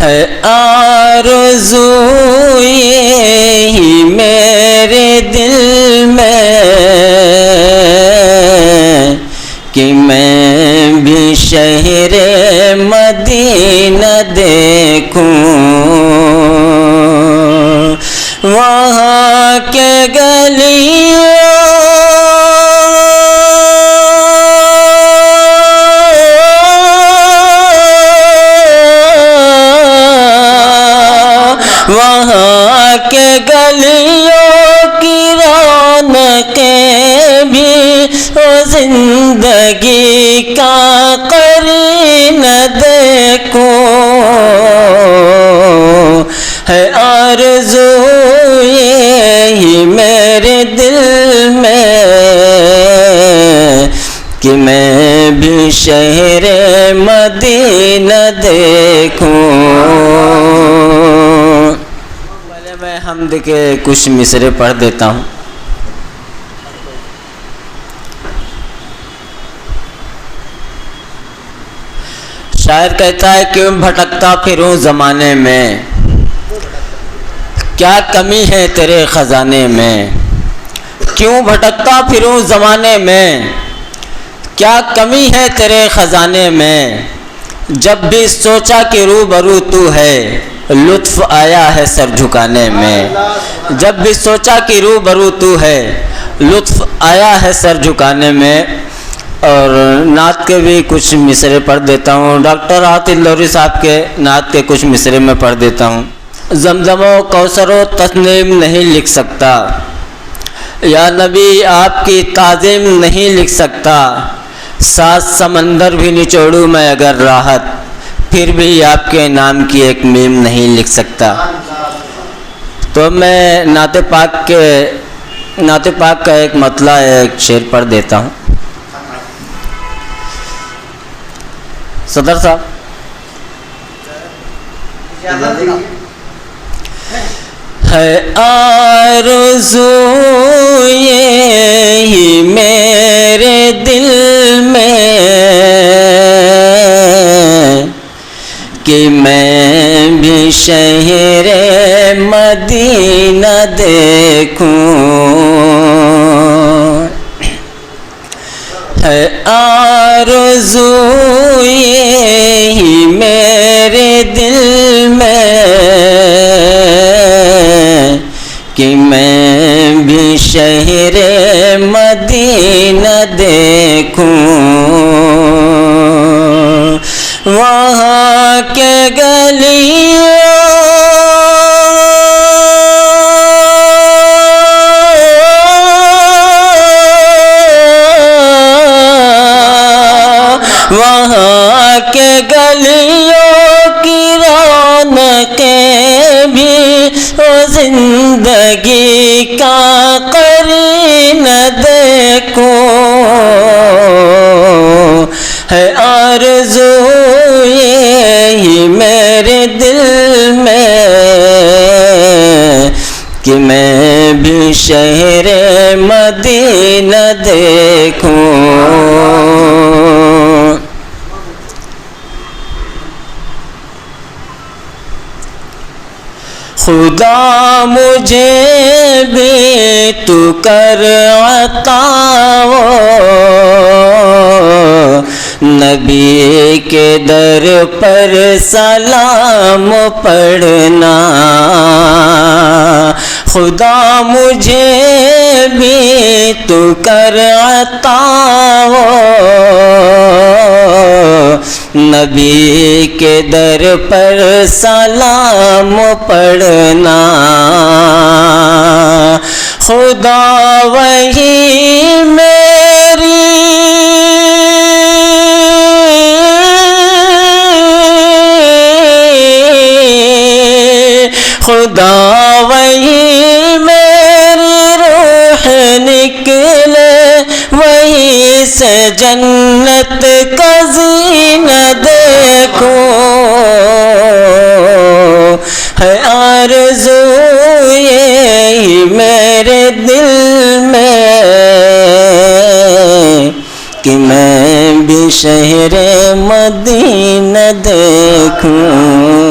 है आरज़ू यही मेरे दिल में कि मैं भी शहरे मदीना देखूं, वहाँ के गलियों वहाँ के गलियों की रौनकें भी ओ जिंदगी का करीन देखो, है आरज़ू यही मेरे दिल में कि मैं भी शहरे मदीना देखूं। मैं हम्द के कुछ मिसरे पढ़ देता हूँ। शायर कहता है क्यों भटकता फिरूं ज़माने में, क्या कमी है तेरे ख़ज़ाने में। क्यों भटकता फिरूं ज़माने में, क्या कमी है तेरे ख़ज़ाने में। जब भी सोचा कि रूबरू तू है, लुत्फ़ आया है सर झुकाने में। जब भी सोचा कि रूबरू तू है, लुत्फ़ आया है सर झुकाने में। और नात के भी कुछ मिसरे पढ़ देता हूँ। डॉक्टर आतिल लोरी साहब के नात के कुछ मिसरे में पढ़ देता हूँ। ज़मज़मो कौसरो तस्नीम नहीं लिख सकता, या नबी आपकी ताज़ीम नहीं लिख सकता। 7 समंदर भी निचोड़ूँ मैं अगर राहत, फिर भी आपके नाम की एक मीम नहीं लिख सकता। तो मैं नाते पाक का एक मतला एक शेर पढ़ देता हूँ। सदर साहब, है आरज़ू यही मेरे दिल में कि मैं भी शहरे मदीना देखूं, है आरज़ू यही मेरे दिल में कि मैं भी शहरे मदीना देखूं, वहाँ के गलियों वहाँ के गलियों की रौनकें भी ओ जिंदगी का करीन देखो, है आरज़ू यही मेरे दिल में कि मैं भी शहरे मदीना देखूं। खुदा मुझे भी तू कर अता वो, नबी के दर पर सलाम पढ़ना। खुदा मुझे भी तू कर अता वो, नबी के दर पर सलाम पढ़ना। खुदा वही मेरी खुदा वही मेरी रूह निकले, वही से जन्नत का ज़ीना देखो, है आरज़ू यही मेरे दिल में कि मैं भी शहरे मदीना देखूं।